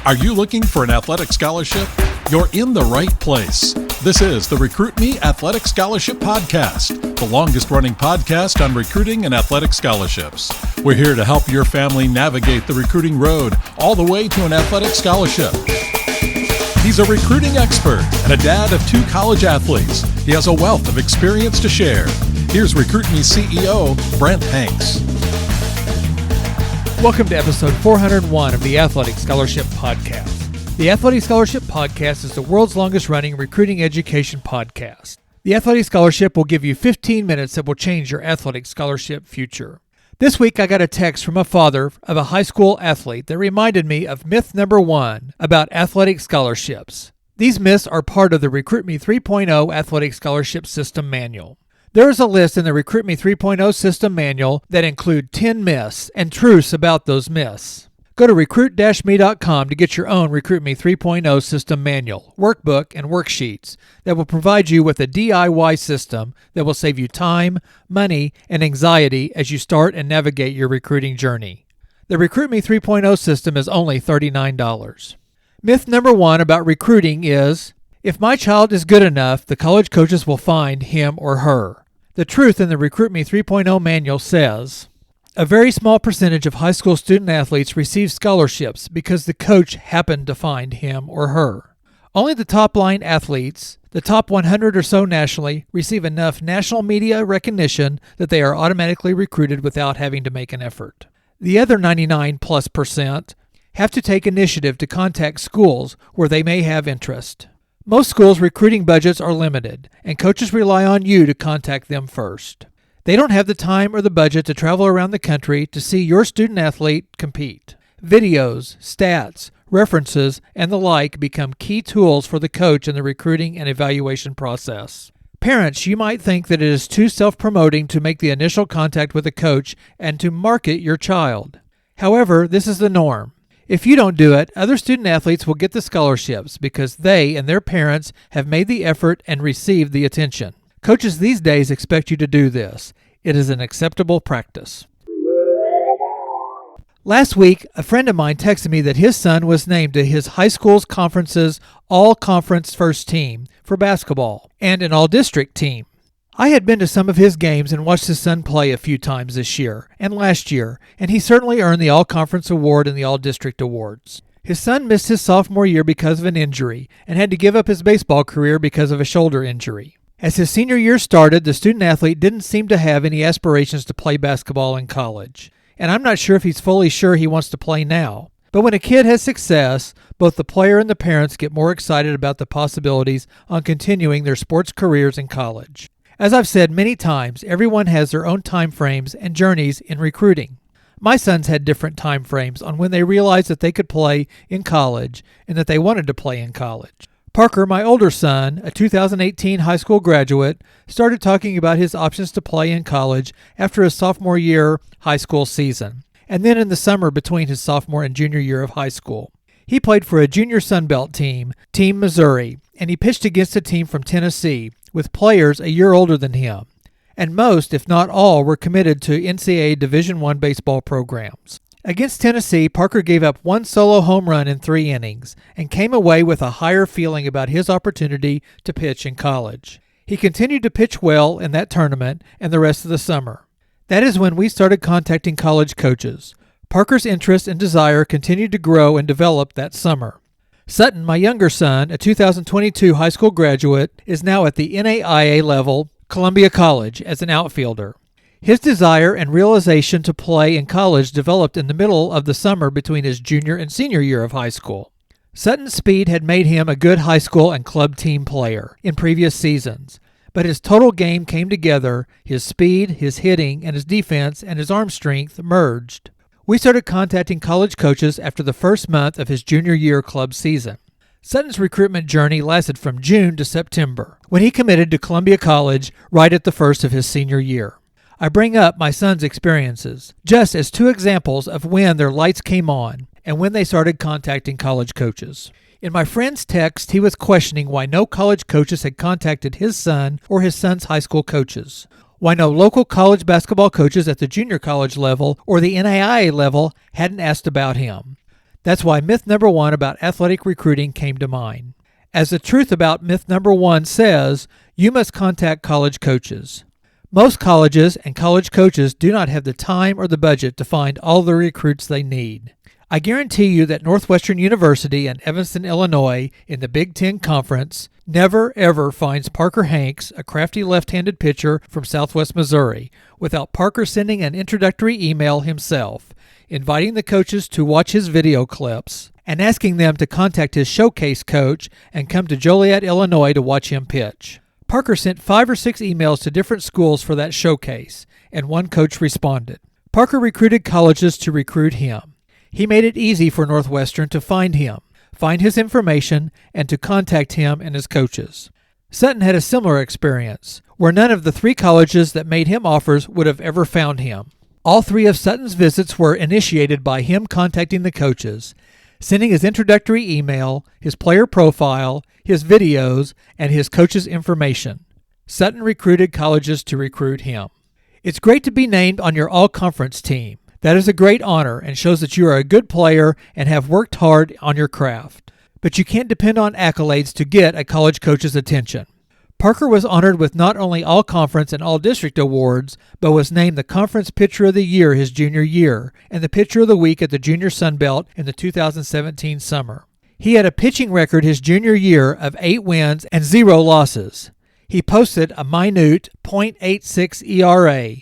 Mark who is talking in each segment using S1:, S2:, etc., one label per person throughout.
S1: Are you looking for an athletic scholarship? You're in the right place. This is the Recruit Me Athletic Scholarship Podcast, the longest-running podcast on recruiting and athletic scholarships. We're here to help your family navigate the recruiting road all the way to an athletic scholarship. He's a recruiting expert and a dad of 2 college athletes. He has a wealth of experience to share. Here's Recruit Me CEO, Brent Hanks.
S2: Welcome to episode 401 of the Athletic Scholarship Podcast. The Athletic Scholarship Podcast is the world's longest-running recruiting education podcast. The Athletic Scholarship will give you 15 minutes that will change your athletic scholarship future. This week, I got a text from a father of a high school athlete that reminded me of myth number 1 about athletic scholarships. These myths are part of the Recruit Me 3.0 Athletic Scholarship System Manual. There is a list in the Recruit Me 3.0 System Manual that include 10 myths and truths about those myths. Go to recruit-me.com to get your own Recruit Me 3.0 System Manual, workbook, and worksheets that will provide you with a DIY system that will save you time, money, and anxiety as you start and navigate your recruiting journey. The Recruit Me 3.0 system is only $39. Myth number 1 about recruiting is, if my child is good enough, the college coaches will find him or her. The truth in the Recruit Me 3.0 manual says, a very small percentage of high school student athletes receive scholarships because the coach happened to find him or her. Only the top-line athletes, the top 100 or so nationally, receive enough national media recognition that they are automatically recruited without having to make an effort. The other 99+% have to take initiative to contact schools where they may have interest. Most schools' recruiting budgets are limited, and coaches rely on you to contact them first. They don't have the time or the budget to travel around the country to see your student athlete compete. Videos, stats, references, and the like become key tools for the coach in the recruiting and evaluation process. Parents, you might think that it is too self-promoting to make the initial contact with a coach and to market your child. However, this is the norm. If you don't do it, other student athletes will get the scholarships because they and their parents have made the effort and received the attention. Coaches these days expect you to do this. It is an acceptable practice. Last week, a friend of mine texted me that his son was named to his high school's conference's all-conference first team for basketball and an all-district team. I had been to some of his games and watched his son play a few times this year and last year, and he certainly earned the all-conference award and the all-district awards. His son missed his sophomore year because of an injury and had to give up his baseball career because of a shoulder injury. As his senior year started, the student athlete didn't seem to have any aspirations to play basketball in college. And I'm not sure if he's fully sure he wants to play now. But when a kid has success, both the player and the parents get more excited about the possibilities on continuing their sports careers in college. As I've said many times, everyone has their own time frames and journeys in recruiting. My sons had different time frames on when they realized that they could play in college and that they wanted to play in college. Parker, my older son, a 2018 high school graduate, started talking about his options to play in college after his sophomore year high school season, and then in the summer between his sophomore and junior year of high school. He played for a junior Sunbelt team, Team Missouri, and he pitched against a team from Tennessee with players a year older than him. And most, if not all, were committed to NCAA Division I baseball programs. Against Tennessee, Parker gave up 1 solo home run in 3 innings and came away with a higher feeling about his opportunity to pitch in college. He continued to pitch well in that tournament and the rest of the summer. That is when we started contacting college coaches. Parker's interest and desire continued to grow and develop that summer. Sutton, my younger son, a 2022 high school graduate, is now at the NAIA level, Columbia College, as an outfielder. His desire and realization to play in college developed in the middle of the summer between his junior and senior year of high school. Sutton's speed had made him a good high school and club team player in previous seasons, but his total game came together, his speed, his hitting, and his defense and his arm strength merged. We started contacting college coaches after the first month of his junior year club season. Sutton's recruitment journey lasted from June to September, when he committed to Columbia College right at the first of his senior year. I bring up my son's experiences just as 2 examples of when their lights came on and when they started contacting college coaches. In my friend's text, he was questioning why no college coaches had contacted his son or his son's high school coaches. Why no local college basketball coaches at the junior college level or the NAIA level hadn't asked about him. That's why myth number 1 about athletic recruiting came to mind. As the truth about myth number 1 says, you must contact college coaches. Most colleges and college coaches do not have the time or the budget to find all the recruits they need. I guarantee you that Northwestern University and Evanston, Illinois, in the Big Ten Conference, never ever finds Parker Hanks, a crafty left-handed pitcher from Southwest Missouri, without Parker sending an introductory email himself, inviting the coaches to watch his video clips, and asking them to contact his showcase coach and come to Joliet, Illinois to watch him pitch. Parker sent 5 or 6 emails to different schools for that showcase, and one coach responded. Parker recruited colleges to recruit him. He made it easy for Northwestern to find him, find his information, and to contact him and his coaches. Sutton had a similar experience, where none of the 3 colleges that made him offers would have ever found him. All 3 of Sutton's visits were initiated by him contacting the coaches, sending his introductory email, his player profile, his videos, and his coach's information. Sutton recruited colleges to recruit him. It's great to be named on your all-conference team. That is a great honor and shows that you are a good player and have worked hard on your craft. But you can't depend on accolades to get a college coach's attention. Parker was honored with not only all-conference and all-district awards, but was named the Conference Pitcher of the Year his junior year and the Pitcher of the Week at the Junior Sun Belt in the 2017 summer. He had a pitching record his junior year of 8 wins and 0 losses. He posted a minute .86 ERA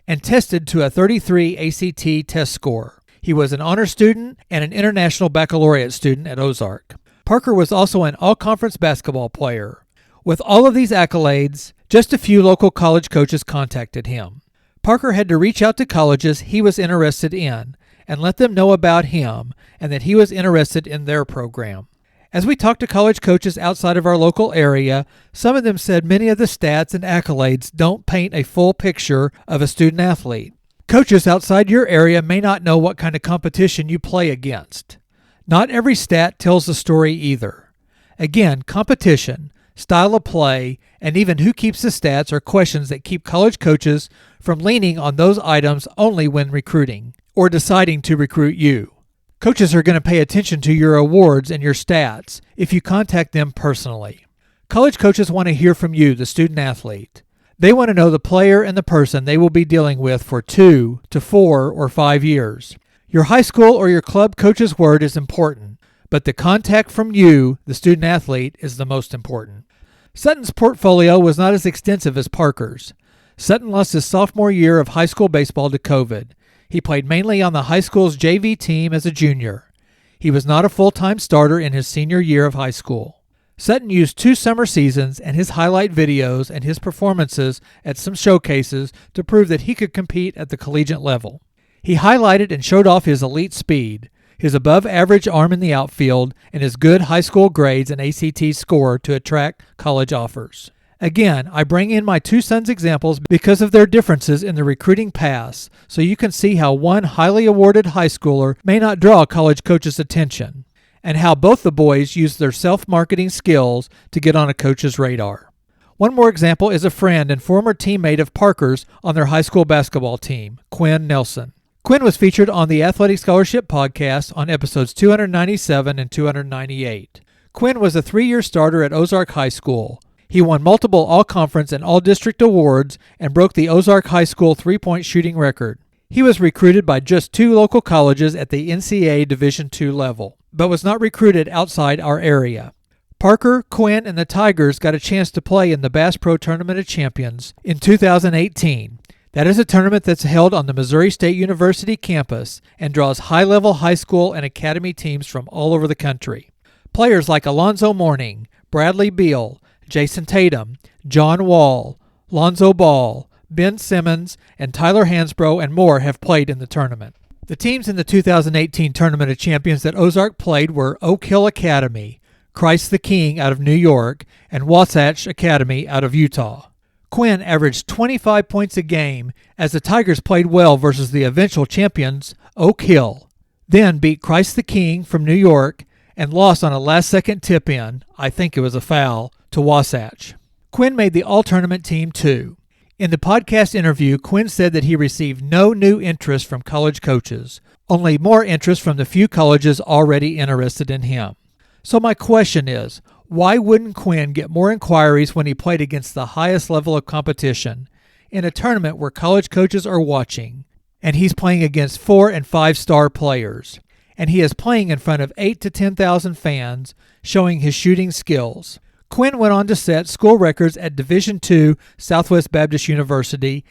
S2: and tested to a 33 ACT test score. He was an honor student and an international baccalaureate student at Ozark. Parker was also an all-conference basketball player. With all of these accolades, just a few local college coaches contacted him. Parker had to reach out to colleges he was interested in and let them know about him and that he was interested in their program. As we talked to college coaches outside of our local area, some of them said many of the stats and accolades don't paint a full picture of a student athlete. Coaches outside your area may not know what kind of competition you play against. Not every stat tells the story either. Again, competition, style of play, and even who keeps the stats are questions that keep college coaches from leaning on those items only when recruiting or deciding to recruit you. Coaches are going to pay attention to your awards and your stats if you contact them personally. College coaches want to hear from you, the student athlete. They want to know the player and the person they will be dealing with for 2 to 4 or 5 years. Your high school or your club coach's word is important, but the contact from you, the student athlete, is the most important. Sutton's portfolio was not as extensive as Parker's. Sutton lost his sophomore year of high school baseball to COVID. He played mainly on the high school's JV team as a junior. He was not a full-time starter in his senior year of high school. Sutton used 2 summer seasons and his highlight videos and his performances at some showcases to prove that he could compete at the collegiate level. He highlighted and showed off his elite speed, his above-average arm in the outfield, and his good high school grades and ACT score to attract college offers. Again, I bring in my 2 sons' examples because of their differences in the recruiting paths, so you can see how one highly awarded high schooler may not draw college coaches' attention, and how both the boys use their self-marketing skills to get on a coach's radar. One more example is a friend and former teammate of Parker's on their high school basketball team, Quinn Nelson. Quinn was featured on the Athletic Scholarship podcast on episodes 297 and 298. Quinn was a 3-year starter at Ozark High School. He won multiple all-conference and all-district awards and broke the Ozark High School three-point shooting record. He was recruited by just 2 local colleges at the NCAA Division II level, but was not recruited outside our area. Parker, Quinn, and the Tigers got a chance to play in the Bass Pro Tournament of Champions in 2018. That is a tournament that's held on the Missouri State University campus and draws high-level high school and academy teams from all over the country. Players like Alonzo Mourning, Bradley Beal, Jason Tatum, John Wall, Lonzo Ball, Ben Simmons, and Tyler Hansbrough and more have played in the tournament. The teams in the 2018 Tournament of Champions that Ozark played were Oak Hill Academy, Christ the King out of New York, and Wasatch Academy out of Utah. Quinn averaged 25 points a game as the Tigers played well versus the eventual champions, Oak Hill, then beat Christ the King from New York and lost on a last-second tip-in, I think it was a foul, to Wasatch. Quinn made the all-tournament team too. In the podcast interview, Quinn said that he received no new interest from college coaches. only more interest from the few colleges already interested in him. So my question is, why wouldn't Quinn get more inquiries when he played against the highest level of competition in a tournament where college coaches are watching, and he's playing against 4- and 5-star players, and he is playing in front of 8,000 to 10,000 fans showing his shooting skills? Quinn went on to set school records at Division II Southwest Baptist University,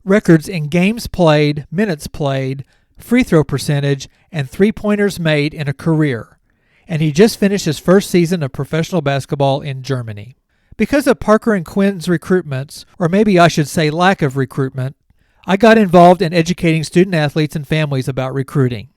S2: records in games played, minutes played, free throw percentage, and three-pointers made in a career. And he just finished his first season of professional basketball in Germany. Because of Parker and Quinn's recruitments, or maybe I should say lack of recruitment, I got involved in educating student athletes and families about recruiting.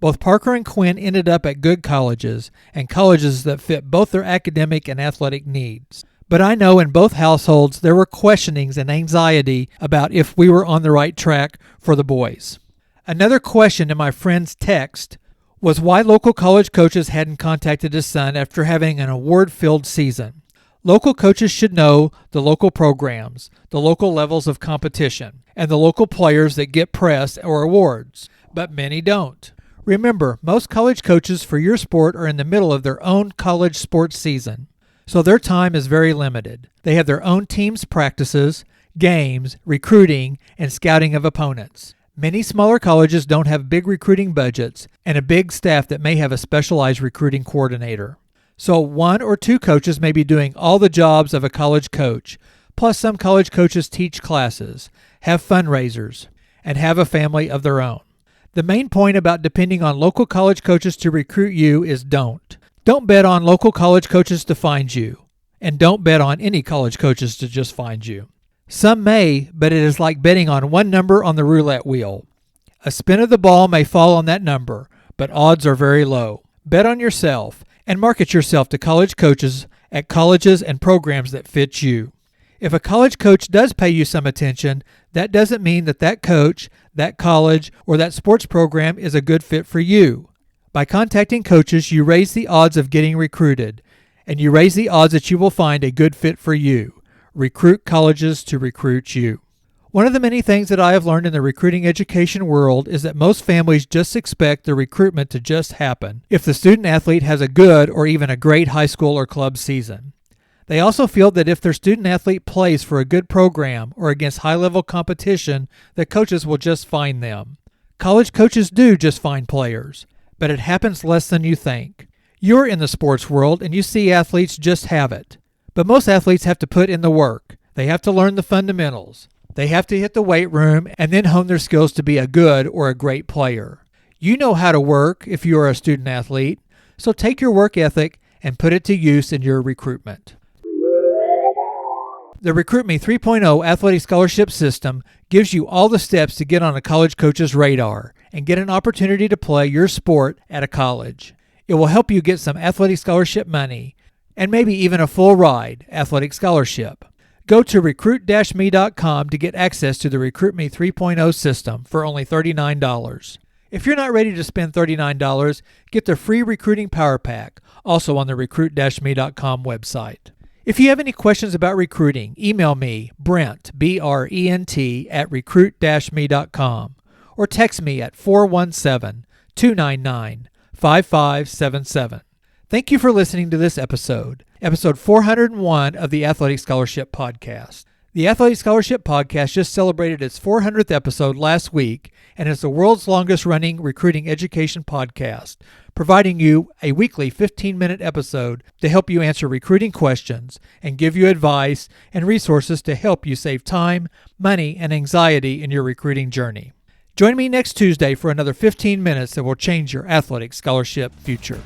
S2: Both Parker and Quinn ended up at good colleges, and colleges that fit both their academic and athletic needs. But I know in both households there were questionings and anxiety about if we were on the right track for the boys. Another question in my friend's text was why local college coaches hadn't contacted his son after having an award-filled season. Local coaches should know the local programs, the local levels of competition, and the local players that get press or awards, but many don't. Remember, most college coaches for your sport are in the middle of their own college sports season, so their time is very limited. They have their own teams' practices, games, recruiting, and scouting of opponents. Many smaller colleges don't have big recruiting budgets and a big staff that may have a specialized recruiting coordinator. So 1 or 2 coaches may be doing all the jobs of a college coach, plus some college coaches teach classes, have fundraisers, and have a family of their own. The main point about depending on local college coaches to recruit you is don't. Don't bet on local college coaches to find you, and don't bet on any college coaches to just find you. Some may, but it is like betting on one number on the roulette wheel. A spin of the ball may fall on that number, but odds are very low. Bet on yourself and market yourself to college coaches at colleges and programs that fit you. If a college coach does pay you some attention, that doesn't mean that that coach, that college, or that sports program is a good fit for you. By contacting coaches, you raise the odds of getting recruited, and you raise the odds that you will find a good fit for you. Recruit colleges to recruit you. One of the many things that I have learned in the recruiting education world is that most families just expect the recruitment to just happen if the student athlete has a good or even a great high school or club season. They also feel that if their student athlete plays for a good program or against high-level competition, that coaches will just find them. College coaches do just find players, but it happens less than you think. You're in the sports world and you see athletes just have it. But most athletes have to put in the work. They have to learn the fundamentals. They have to hit the weight room and then hone their skills to be a good or a great player. You know how to work if you are a student athlete, so take your work ethic and put it to use in your recruitment. The Recruit Me 3.0 Athletic Scholarship System gives you all the steps to get on a college coach's radar and get an opportunity to play your sport at a college. It will help you get some athletic scholarship money and maybe even a full ride athletic scholarship. Go to recruit-me.com to get access to the Recruit Me 3.0 system for only $39. If you're not ready to spend $39, get the free recruiting power pack, also on the recruit-me.com website. If you have any questions about recruiting, email me, Brent, B-R-E-N-T, at recruit-me.com, or text me at 417-299-5577. Thank you for listening to this episode 401 of the Athletic Scholarship Podcast. The Athletic Scholarship Podcast just celebrated its 400th episode last week and is the world's longest-running recruiting education podcast, providing you a weekly 15-minute episode to help you answer recruiting questions and give you advice and resources to help you save time, money, and anxiety in your recruiting journey. Join me next Tuesday for another 15 minutes that will change your athletic scholarship future.